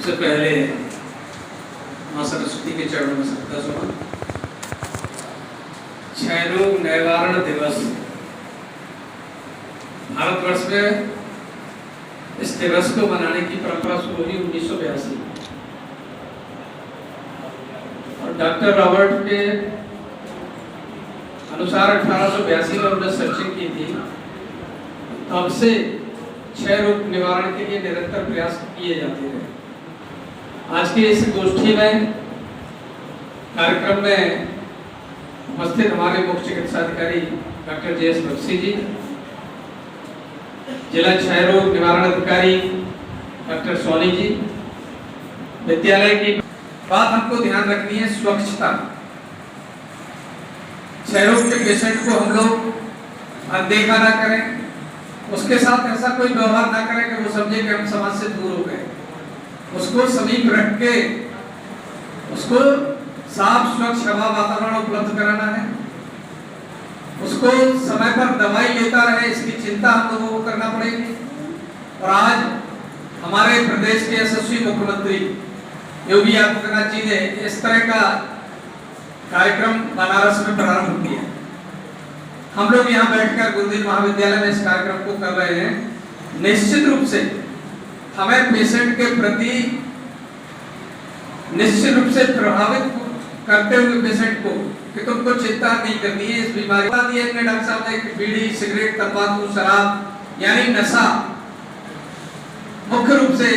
सबसे पहले माँ सरस्वती के चरणों में श्रद्धा सुमन। क्षय रोग निवारण दिवस भारतवर्ष में इस दिवस को मनाने की परंपरा शुरू हुई 1982 और डॉक्टर रॉबर्ट के अनुसार 1882 में उन्होंने सर्चिंग की थी। तब से क्षय रोग निवारण के लिए निरंतर प्रयास किए जाते रहे। आज की इस गोष्ठी में कार्यक्रम में उपस्थित हमारे मुख्य चिकित्सा अधिकारी डॉक्टर जे एस बख्शी जी, जिला क्षय रोग निवारण अधिकारी डॉक्टर सोनी जी, विद्यालय की बात हमको ध्यान रखनी है स्वच्छता। क्षय रोग के पेशेंट को हम लोग अनदेखा ना करें, उसके साथ ऐसा कोई व्यवहार ना करें कि वो समझे कि हम समाज से दूर हो गए। उसको समीप रख के उसको साफ स्वच्छ हवा वातावरण उपलब्ध कराना है, उसको समय पर दवाई लेता रहे, इसकी चिंता हम लोगों को करना पड़ेगी। और आज हमारे प्रदेश के यशस्वी मुख्यमंत्री योगी आदित्यनाथ जी ने इस तरह का कार्यक्रम बनारस में प्रारंभ किया। हम लोग यहाँ बैठकर गुरुदेव महाविद्यालय में इस कार्यक्रम को कर रहे हैं। निश्चित रूप से हमें पेशेंट के प्रति निश्चित रूप से प्रभावित करते हुए पेशेंट को कि तुमको चिंता नहीं करनी है, इस बीमारी बता दिया है डॉक्टर साहब ने कि बीड़ी, सिगरेट, तंबाकू, शराब यानी नशा, मुख्य रूप से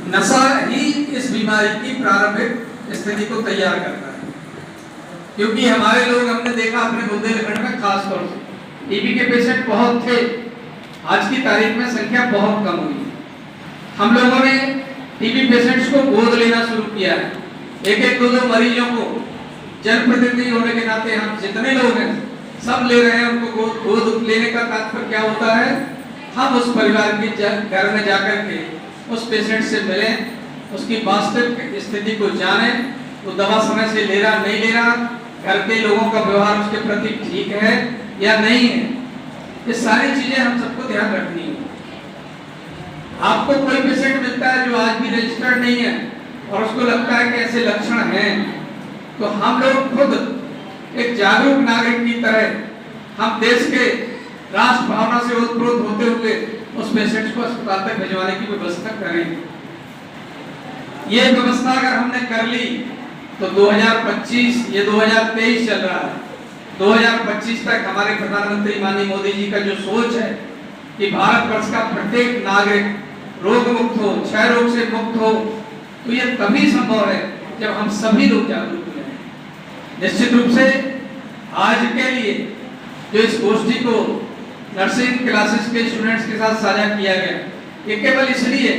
नशा ही इस बीमारी की प्रारंभिक स्थिति को तैयार करता है। क्योंकि हमारे लोग, हमने देखा अपने बुंदेलखंड में खासतौर से टीबी के पेशेंट बहुत थे, आज की तारीख में संख्या बहुत कम हुई। हम लोगों ने टीबी पेशेंट्स को गोद लेना शुरू किया है। एक एक दो मरीजों को जनप्रतिनिधि होने के नाते हम जितने लोग हैं सब ले रहे हैं उनको गोद लेने का तात्पर्य क्या होता है, हम उस परिवार के घर में जाकर के उस पेशेंट से मिलें, उसकी वास्तविक स्थिति को जानें, वो दवा समय से ले रहा नहीं ले रहा, घर के लोगों का व्यवहार उसके प्रति ठीक है या नहीं है। ये सारी चीजें हम सबको ध्यान रखनी है। आपको कोई पेशेंट मिलता है जो आज भी रजिस्टर्ड नहीं है और उसको लगता है कि ऐसे लक्षण हैं, तो हम लोग खुद एक जागरूक नागरिक की तरह हम देश के राष्ट्र भावना से ओतप्रोत होते हुए उस पेशेंट को अस्पताल तक भिजवाने की व्यवस्था करें। ये व्यवस्था अगर हमने कर ली तो 2025, ये 2023 चल रहा है, 2025 तक हमारे प्रधानमंत्री माननीय मोदी जी का जो सोच है कि भारतवर्ष का प्रत्येक नागरिक रोग मुक्त हो, क्षय रोग से मुक्त हो, तो ये तभी संभव है जब हम सभी लोग जागरूक हो जाएं। निश्चित रूप से आज के लिए जो इस गोष्ठी को नर्सिंग क्लासेस के स्टूडेंट्स के साथ साझा किया गया, ये केवल इसलिए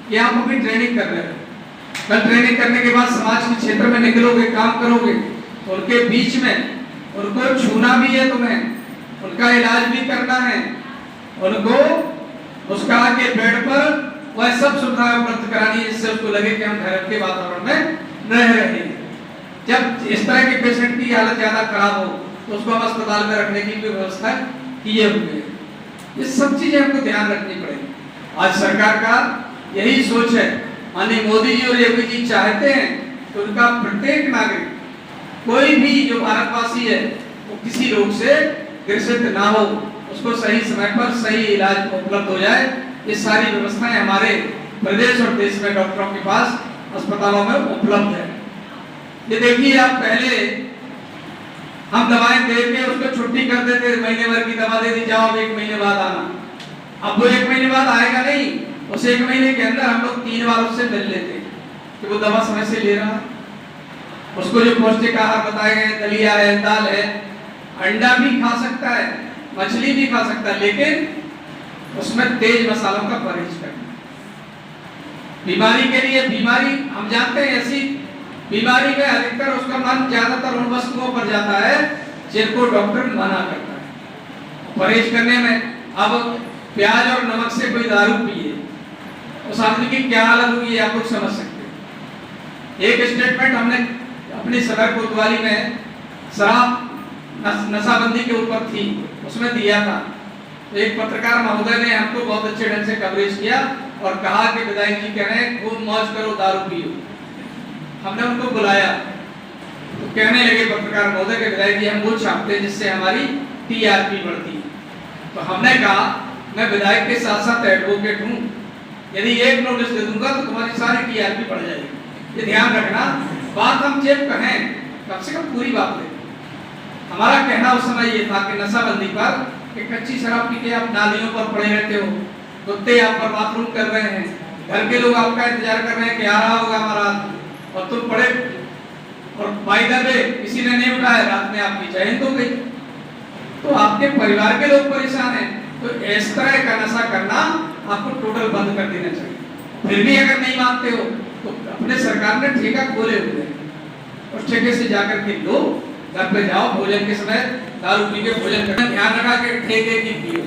कि हम अभी ट्रेनिंग कर रहे हैं। कल ट्रेनिंग करने के बाद समाज के क्षेत्र में निकलोगे, काम करोगे, उनके बीच में उनको छूना भी है, तुम्हें उनका इलाज भी करना है, उनको उसका के बेड पर वह सब सुविधाएं उपलब्ध करानी है जिससे उसको लगे कि हम घर के वातावरण में रह रहे हैं। जब इस तरह के पेशेंट की हालत ज्यादा खराब हो तो उसको हम अस्पताल में रखने की भी व्यवस्था किए हुए हैं। ये सब चीजें हमको ध्यान रखनी पड़ेगी। आज सरकार का यही सोच है, माननीय मोदी जी और योगी जी चाहते हैं कि उनका प्रत्येक नागरिक, कोई भी जो भारतवासी है, वो किसी रोग से ग्रसित ना हो, उसको सही समय पर सही इलाज उपलब्ध हो जाए। ये सारी व्यवस्थाएं हमारे प्रदेश और देश में डॉक्टरों के पास अस्पतालों में उपलब्ध है। ये देखिए, आप पहले हम दवाएं दे के उसको छुट्टी कर देते, महीने भर की दवा दे दी, जाओ 1 महीने बाद आना। अब वो 1 महीने बाद आएगा नहीं, उस 1 महीने के अंदर हम लोग 3 बार उससे मिल लेते कि वो दवा समय से ले रहा, उसको जो पौष्टिक आहार बताए गए, दलिया है, दाल है, अंडा भी खा सकता है, मछली भी खा सकता है, लेकिन उसमें तेज मसालों का परहेज करना। बीमारी के लिए, बीमारी हम जानते हैं ऐसी बीमारी में अधिकतर उसका मन ज्यादातर उन वस्तुओं पर जाता है जिनको डॉक्टर मना करता है परहेज करने में। अब प्याज और नमक से कोई दारू पिए, उस आदमी की क्या हालत हुई है आप लोग समझ सकते हैं। एक स्टेटमेंट हमने अपनी सदर कोतवाली में शराब नशाबंदी के ऊपर थी, उसमें दिया था। तो एक पत्रकार महोदय ने हमको बहुत अच्छे ढंग से कवरेज किया और कहा कि विधायक जी कह रहे हैं खूब मौज करो, दारू पियो। हमने उनको बुलाया तो कहने लगे पत्रकार महोदय के विधायक जी हम वो छापते हैं जिससे हमारी टीआरपी बढ़ती। तो हमने कहा मैं विधायक के साथ साथ एडवोकेट हूँ, यदि एक नोटिस दे दूंगा तो तुम्हारी सारी टीआरपी बढ़ जाएगी। ये ध्यान रखना, बात हम जब कहें कम से कम पूरी बात है। हमारा कहना उस समय ये था कि नशाबंदी पर कि कच्ची शराब पी के आप नालियों पर पड़े रहते हो, कुत्ते आप पर बाथरूम कर रहे हैं, घर के लोग आपका इंतजार कर रहे हैं कि आ रहा होगा हमारा, और तुम पड़े और बाई द वे किसी ने नहीं उठाया, रात में आपकी चयन हो गई, तो आपके परिवार के लोग परेशान हैं। तो इस तरह का नशा करना आपको टोटल बंद कर देना चाहिए। फिर भी अगर नहीं मानते हो तो अपने सरकार ने ठेका खोले हुए हैं, उस ठेके से जाकर के लो, घर पे जाओ, भोजन के समय दारू पी के भोजन करना, ध्यान रखा कि ठेके की पियो।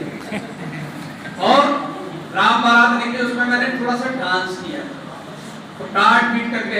और राम बारात निकले उसमें मैंने थोड़ा सा डांस किया, तो डांट पीट करके